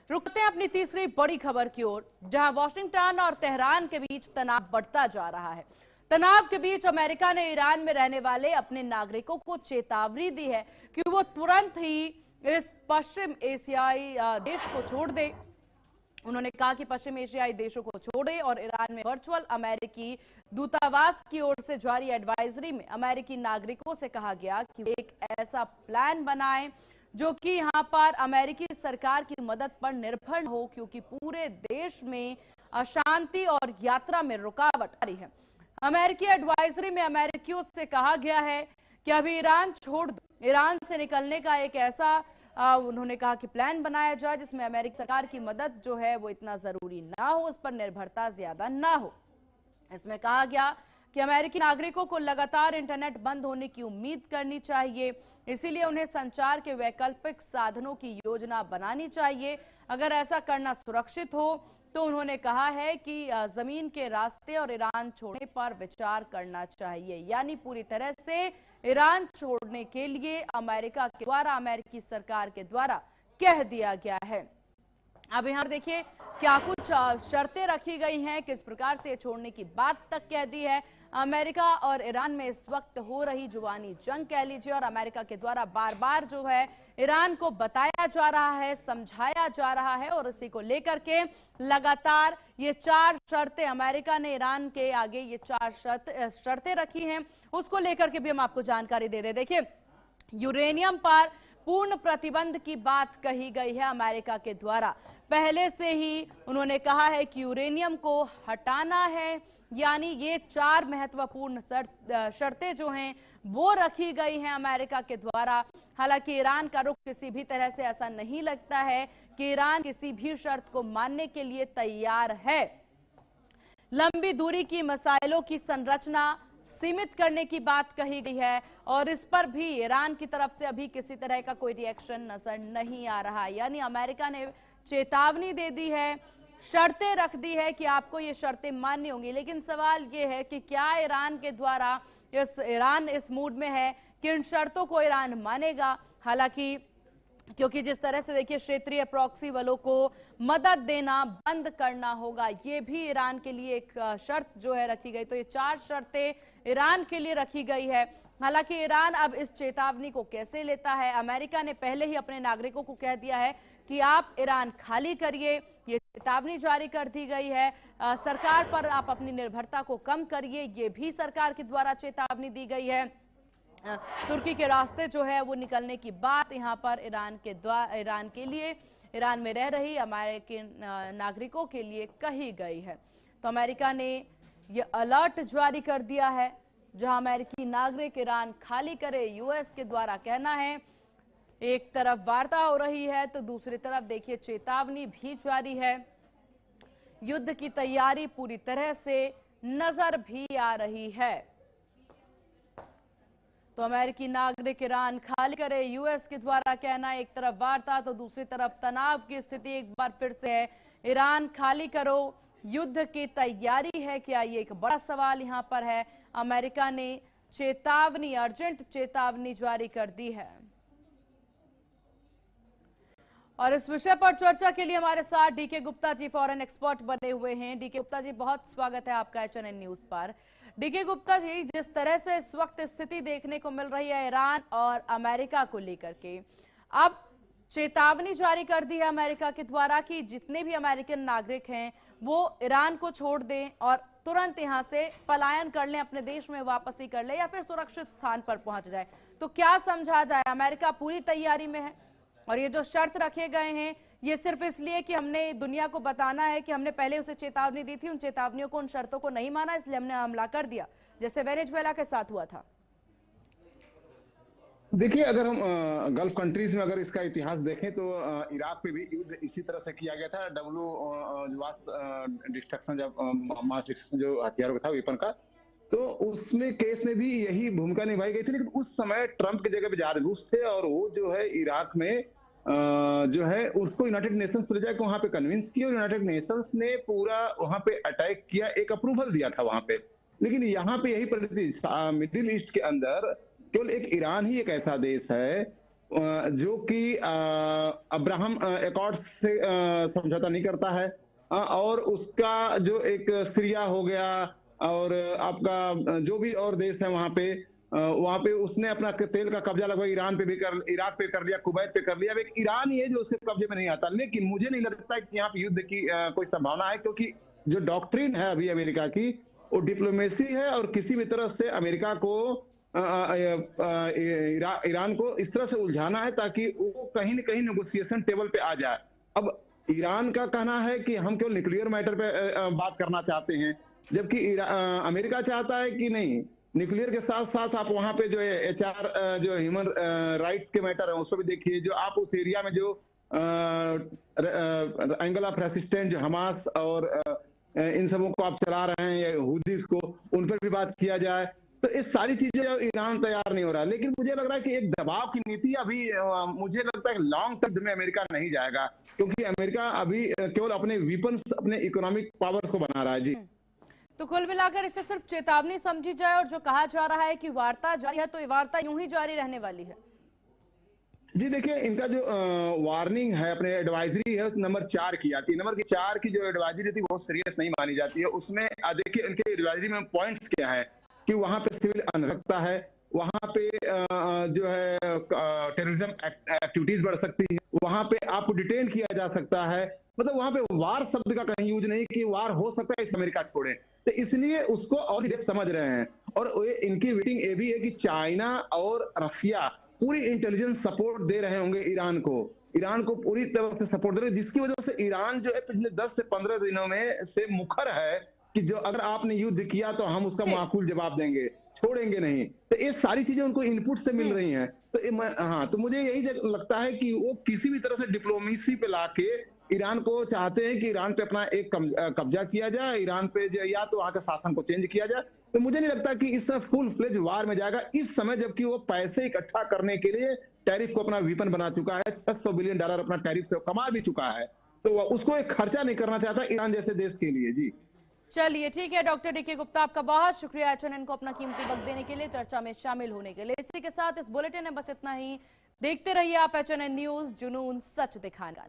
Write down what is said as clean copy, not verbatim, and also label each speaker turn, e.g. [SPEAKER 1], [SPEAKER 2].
[SPEAKER 1] रुकते हैं अपनी तीसरी बड़ी खबर की ओर, जहां वॉशिंगटन और तेहरान के बीच तनाव बढ़ता जा रहा है। तनाव के बीच अमेरिका ने ईरान में रहने वाले अपने नागरिकों को चेतावनी दी है कि वो तुरंत ही इस पश्चिम एशियाई देश को छोड़ दे। उन्होंने कहा कि पश्चिम एशियाई देशों को छोड़े और ईरान में वर्चुअल अमेरिकी दूतावास की ओर से जारी एडवाइजरी में अमेरिकी नागरिकों से कहा गया कि एक ऐसा प्लान बनाएं जो कि यहां पर अमेरिकी सरकार की मदद पर निर्भर हो, क्योंकि पूरे देश में अशांति और यात्रा में रुकावट आ रही है। अमेरिकी एडवाइजरी में अमेरिकियों से कहा गया है कि अभी ईरान छोड़ दो। ईरान से निकलने का एक ऐसा उन्होंने कहा कि प्लान बनाया जाए जिसमें अमेरिकी सरकार की मदद जो है वो इतना जरूरी ना हो, उस पर निर्भरता ज्यादा ना हो। इसमें कहा गया कि अमेरिकी नागरिकों को लगातार इंटरनेट बंद होने की उम्मीद करनी चाहिए, इसीलिए उन्हें संचार के वैकल्पिक साधनों की योजना बनानी चाहिए। अगर ऐसा करना सुरक्षित हो तो उन्होंने कहा है कि जमीन के रास्ते और ईरान छोड़ने पर विचार करना चाहिए, यानी पूरी तरह से ईरान छोड़ने के लिए अमेरिका के द्वारा, अमेरिकी सरकार के द्वारा कह दिया गया है। अब यहाँ देखिए क्या कुछ शर्तें रखी गई हैं, किस प्रकार से छोड़ने की बात तक कह दी है। अमेरिका और ईरान में इस वक्त हो रही जुबानी जंग कह लीजिए, और अमेरिका के द्वारा बार बार जो है ईरान को बताया जा रहा है, समझाया जा रहा है, और इसी को लेकर के लगातार ये 4 शर्तें अमेरिका ने ईरान के आगे ये 4 शर्तें रखी हैं, उसको लेकर के भी हम आपको जानकारी दे दें। देखिए, यूरेनियम पर पूर्ण प्रतिबंध की बात कही गई है अमेरिका के द्वारा। पहले से ही उन्होंने कहा है कि यूरेनियम को हटाना है, यानी ये 4 महत्वपूर्ण शर्तें जो हैं वो रखी गई हैं अमेरिका के द्वारा। हालांकि ईरान का रुख किसी भी तरह से ऐसा नहीं लगता है कि ईरान किसी भी शर्त को मानने के लिए तैयार है। लंबी दूरी की मिसाइलों की संरचना सीमित करने की बात कही गई है, और इस पर भी ईरान की तरफ से अभी किसी तरह का कोई रिएक्शन नजर नहीं आ रहा। यानी अमेरिका ने चेतावनी दे दी है, शर्तें रख दी है कि आपको ये शर्तें माननी होंगी, लेकिन सवाल ये है कि क्या ईरान के द्वारा ईरान इस मूड में है कि इन शर्तों को ईरान मानेगा। हालांकि क्योंकि जिस तरह से देखिए क्षेत्रीय प्रॉक्सी बलों को मदद देना बंद करना होगा, ये भी ईरान के लिए एक शर्त जो है रखी गई। तो ये 4 शर्तें ईरान के लिए रखी गई है। हालांकि ईरान अब इस चेतावनी को कैसे लेता है, अमेरिका ने पहले ही अपने नागरिकों को कह दिया है कि आप ईरान खाली करिए, ये चेतावनी जारी कर दी गई है। सरकार पर आप अपनी निर्भरता को कम करिए, ये भी सरकार के द्वारा चेतावनी दी गई है। तुर्की के रास्ते जो है वो निकलने की बात यहाँ पर ईरान के लिए, ईरान में रह रही अमेरिकी नागरिकों के लिए कही गई है। तो अमेरिका ने ये अलर्ट जारी कर दिया है, जहां अमेरिकी नागरिक ईरान खाली करे, यूएस के द्वारा कहना है। एक तरफ वार्ता हो रही है तो दूसरी तरफ देखिए चेतावनी भी जारी है। युद्ध की तैयारी पूरी तरह से नजर भी आ रही है। तो अमेरिकी नागरिक ईरान खाली करे, यूएस के द्वारा कहना, एक तरफ वार्ता तो दूसरी तरफ तनाव की स्थिति एक बार फिर से है। ईरान खाली करो, युद्ध की तैयारी है क्या, ये एक बड़ा सवाल यहां पर है। अमेरिका ने चेतावनी, अर्जेंट चेतावनी जारी कर दी है। और इस विषय पर चर्चा के लिए हमारे साथ DK Gupta ji foreign expert बने हुए हैं। डीके गुप्ता जी, बहुत स्वागत है आपका एचएनएन न्यूज पर। डीके गुप्ता जी, जिस तरह से इस वक्त स्थिति देखने को मिल रही है ईरान और अमेरिका को लेकर के, अब चेतावनी जारी कर दी है अमेरिका के द्वारा कि जितने भी अमेरिकन नागरिक हैं वो ईरान को छोड़ दें और तुरंत यहां से पलायन कर लें, अपने देश में वापसी कर लें या फिर सुरक्षित स्थान पर पहुंच जाए। तो क्या समझा जाए, अमेरिका पूरी तैयारी में है और ये जो शर्त रखे गए हैं ये सिर्फ इसलिए कि हमने दुनिया को बताना है कि हमने पहले उसे चेतावनी दी थी, उन चेतावनियों को, उन शर्तों को नहीं माना, इसलिए हमने हमला कर दिया, जैसे वेनेजुएला के साथ हुआ था?
[SPEAKER 2] देखिए, अगर हम गल्फ कंट्रीज में अगर इसका इतिहास देखें तो इराक में भी युद्ध इसी तरह से किया गया था। डिस्ट्रक्शन, जब मास डिस्ट्रक्शन जो हथियारों का था, वेपन का, तो उसमें केस में भी यही भूमिका निभाई गई थी। लेकिन उस समय ट्रंप की जगह पे जॉर्ज बुश थे और वो जो है इराक में जो है उसको यूनाइटेड नेशंस ले जाकर वहां पे कन्विंस किया, और यूनाइटेड नेशंस ने पूरा वहां पे अटैक किया, एक अप्रूवल दिया था वहां पे। लेकिन यहाँ पे यही परिस्थिति, मिडिल ईस्ट के अंदर केवल एक ईरान ही एक ऐसा देश है जो कि अब्राहम अकॉर्ड्स से समझौता नहीं करता है, और उसका जो एक सीरिया हो गया और आपका जो भी और देश है वहां पे उसने अपना तेल का कब्जा लगभग ईरान पे भी कर, इराक पे कर लिया, कुवैत पे कर लिया। अब एक ईरान ही है जो उसके कब्जे में नहीं आता। लेकिन मुझे नहीं लगता कि यहाँ पे युद्ध की कोई संभावना है, क्योंकि जो डॉक्ट्रिन है अभी अमेरिका की, वो डिप्लोमेसी है, और किसी भी तरह से अमेरिका को ईरान को इस तरह से उलझाना है ताकि वो कहीं न कहीं नेगोशिएशन टेबल पे आ जाए। अब ईरान का कहना है कि हम केवल न्यूक्लियर मैटर पे बात करना चाहते हैं, जबकि अमेरिका चाहता है कि नहीं, न्यूक्लियर के साथ साथ आप वहां पे जो है एचआर जो ह्यूमन राइट्स के मैटर है उस पर भी देखिए। जो आप उस एरिया में जो एंगल ऑफ रेसिस्टेंस जो हमास और इन सबों को आप चला रहे हैं, हुदीस को, उन पर भी बात किया जाए। तो इस सारी चीजें ईरान तैयार नहीं हो रहा है। लेकिन मुझे लग रहा है कि एक दबाव की नीति अभी मुझे लगता है लॉन्ग टर्म में अमेरिका नहीं जाएगा, क्योंकि अमेरिका अभी केवल अपने वीपन्स, अपने इकोनॉमिक पावर्स को बना रहा है। जी,
[SPEAKER 1] तो कुल मिलाकर इसे सिर्फ चेतावनी समझी जाए, और जो कहा जा रहा है कि वार्ता जारी है, तो ये वार्ता यूं ही जारी रहने वाली है।
[SPEAKER 2] जी देखिए, इनका जो वार्निंग है, अपने एडवाइजरी है, नंबर 4 की आती है। नंबर 4 की जो एडवाइजरी थी बहुत सीरियस नहीं मानी जाती है। उसमें देखिए इनके एडवाइजरी में पॉइंट्स क्या है कि वहां पे सिविल अनरखता है, वहां पे जो है टेररिज्म एक्टिविटीज बढ़ सकती है, वहां पे आपको डिटेन किया जा सकता है। मतलब वहां पे वार शब्द का कहीं यूज नहीं कि वार हो सकता है, इस अमेरिका छोड़े। तो इसलिए उसको और समझ रहे हैं। और इनकी वेटिंग ये भी है कि चाइना और रसिया पूरी इंटेलिजेंस सपोर्ट दे रहे होंगे ईरान को पूरी तरह से सपोर्ट दे रहे, जिसकी वजह से ईरान जो है पिछले 10 से 15 दिनों में से मुखर है कि जो अगर आपने युद्ध किया तो हम उसका माकूल जवाब देंगे, छोड़ेंगे नहीं। तो ये सारी चीजें उनको इनपुट से मिल रही हैं। तो हाँ, तो मुझे यही लगता है कि वो किसी भी तरह से डिप्लोमेसी पे लाके ईरान को चाहते हैं कि ईरान पे अपना एक कब्जा किया जाए, ईरान पे या तो वहां के शासन को चेंज किया जाए। तो मुझे नहीं लगता कि इससे फुल फ्लेज वार में जाएगा इस समय, जबकि वो पैसे इकट्ठा करने के लिए टैरिफ को अपना वीपन बना चुका है। $600 बिलियन अपना टैरिफ से कमा भी चुका है। तो उसको एक खर्चा नहीं करना चाहता ईरान जैसे देश के लिए। जी
[SPEAKER 1] चलिए ठीक है, डॉक्टर डीके गुप्ता, आपका बहुत शुक्रिया एचएनएन को अपना कीमती वक्त देने के लिए, चर्चा में शामिल होने के लिए। इसी के साथ इस बुलेटिन में बस इतना ही। देखते रहिए आप एचएनएन न्यूज, जुनून सच दिखाना।